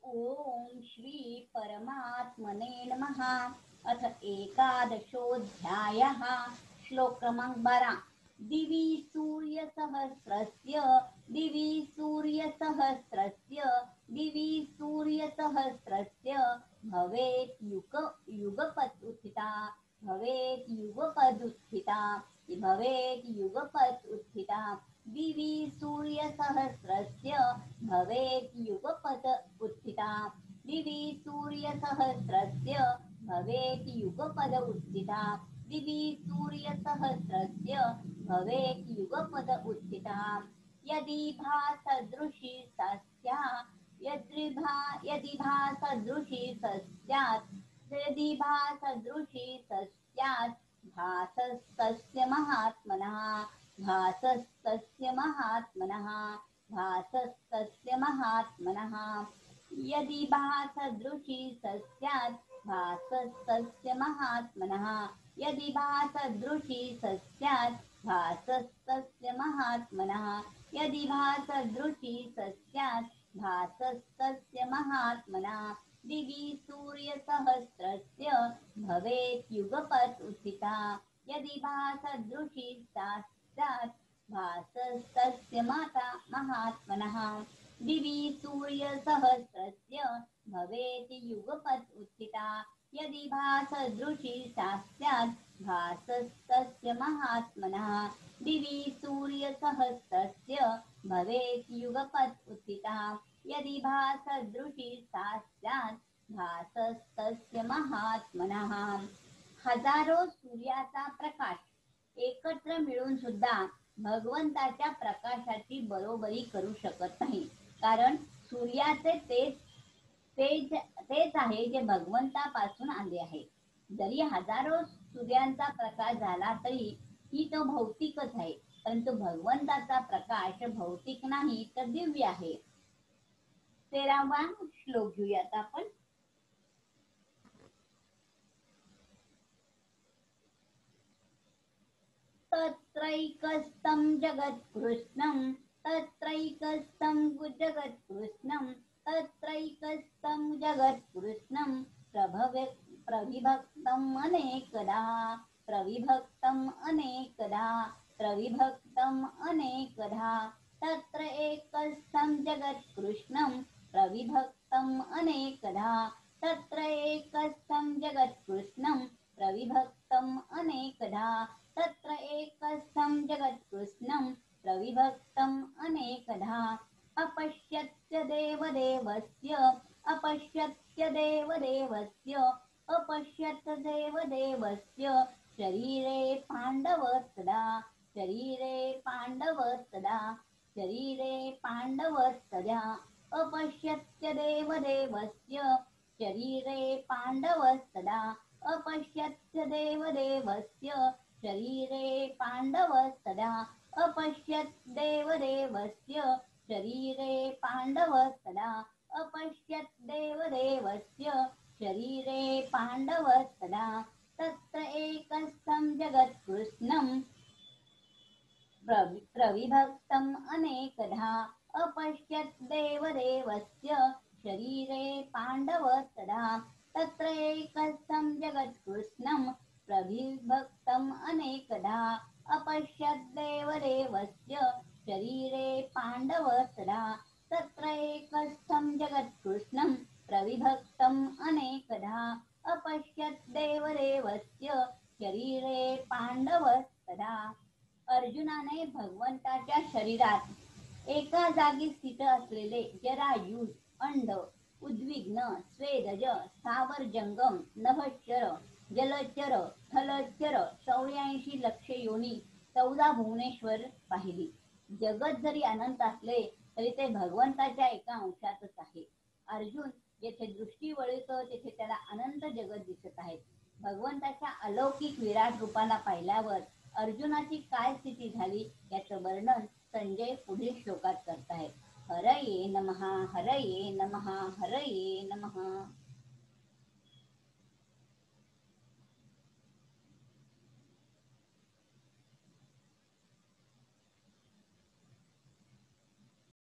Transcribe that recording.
ओम श्री परमात्मने नमः। अथ एकादशोऽध्यायः। श्लोक क्रमांक 12। दिवि सूर्यसहस्रस्य दिवि सूर्यसहस्रस्य दिवि सूर्यसहस्रस्य भवेत् युगपत् उत्थिता भवेत् युगपद् उत्थिता भवेत् युगपत् उत्थिता दिवि सूर्यसहस्रस्य भवेत् युगपत् उत्थिता दिवि सूर्यसहस्रस्य भवेत् युगपद उत्थिता दिवि सूर्यसहस्रस्य भवेत् युगपद उत्थिता यदि भासदृशी सा स्यात् यदि भासदृशी सा स्यात् यदि भासदृशी सा स्यात् भासस्तस्य महात्मनः भासस्तस्य महात्मनः भासस्तस्य महात्मनः यदि भासदृशी सा स्यात् भासस्तस्य महात्मनः यदि भासदृशी सा स्यात् भासस्तस्य महात्मनः यदि भासदृशी सा स्यात् भासस्तस्य महात्मनः दिवि सूर्यसहस्रस्य भवेत् युगपत् उत्थिता यदि भासदृशी सा स्यात् भासस्तस्य महात्मनः दिवि सूर्यसहस्रस्य भवेत् युगपत् उत्थिता यदि भासदृशी सा स्यात् भासस्तस्य महात्मनः दिवि सूर्यसहस्रस्य भवेत् युगपत् उत्थिता यदि भासदृशी सा स्यात् भासस्तस्य महात्मनः हजारो सूर्याचा प्रकाश एकत्र मिळून सुद्धा भगवंताच्या प्रकाशाची बरोबरी करू शकत नाही, कारण सूर्याचे तेज आहे जे भगवंतापासून आले आहे. जरी हजारो सूर्यांचा प्रकाश झाला तरी ही तो भौतिकच आहे, परंतु भगवंताचा प्रकाश भौतिक नाही तर दिव्य आहे. 13वा श्लोक घेऊयात आपण. तत्रैकस्थं जगत्कृष्णं तत्रैकस्थं जगत्कृष्णं तत्रैकस्थं जगत्कृष्णं प्रविभक्तम् अनेकदा प्रविभक्तम् अनेकदा प्रविभक्तम् अनेकदा तत्र एकस्थं जगत्कृष्णं प्रविभक्तम् अनेकदा तत्र एकस्थं जगत्कृष्णं प्रविभक्तम् अनेकदा तत्र एकस्थं जगत्कृष्णं प्रविभक्तम् अनेकधा अपश्यत्य देवदेवस्य अपश्यत्य देवदेवस्य अपश्यत् देवदेवस्य शरीरे पाण्डवस्तदा शरीरे पाण्डवस्तदा शरीरे पाण्डवस्तदा अपश्यत्य देवदेवस्य शरीरे पाण्डवस्तदा अपश्यत्य देवदेवस्य शरीरे पाण्डवस्तदा अपश्यत् देवदेवस्य शरीरे पाण्डवस्तदा अपश्यत् देवदेवस्य शरीरे पाण्डवस्तदा तत्र एकस्थं जगत्कृष्णं प्रविभक्तम् अनेकधा अपश्यत् देवदेवस्य शरीरे पाण्डवस्तदा तत्र एकस्थं जगत्कृष्णं प्रविभक्तम् अनेकधा अपश्यत् देवदेवस्य शरीरे पाण्डवस्तदा तत्र एकस्थं जगत्कृष्णं प्रविभक्तम् अनेकधा अपश्यत् देवदेवस्य शरीरे पाण्डवस्तदा. अर्जुनाने भगवंताच्या शरीरात एका जागी स्थित असलेले जरायुज, अंड, उद्विग्न, स्वेदज, स्थावर जंगम, नभश्चर, जलचर, थलचर 84 लक्ष योनी 14 भुवनेश्वर पाहिली. जगत जरी अनंत असले तरी ते भगवंताच्या एका अंशातच आहे. अर्जुन जेथे दृष्टी वळतो तेथे त्याला अनंत जगत दिसत आहेत. भगवंताच्या अलौकिक विराट रूपाला पाहिल्यावर अर्जुनाची काय स्थिती झाली याचं वर्णन संजय पुढील श्लोकात करतायत. हरये नमः हरये नमः हरये नमः.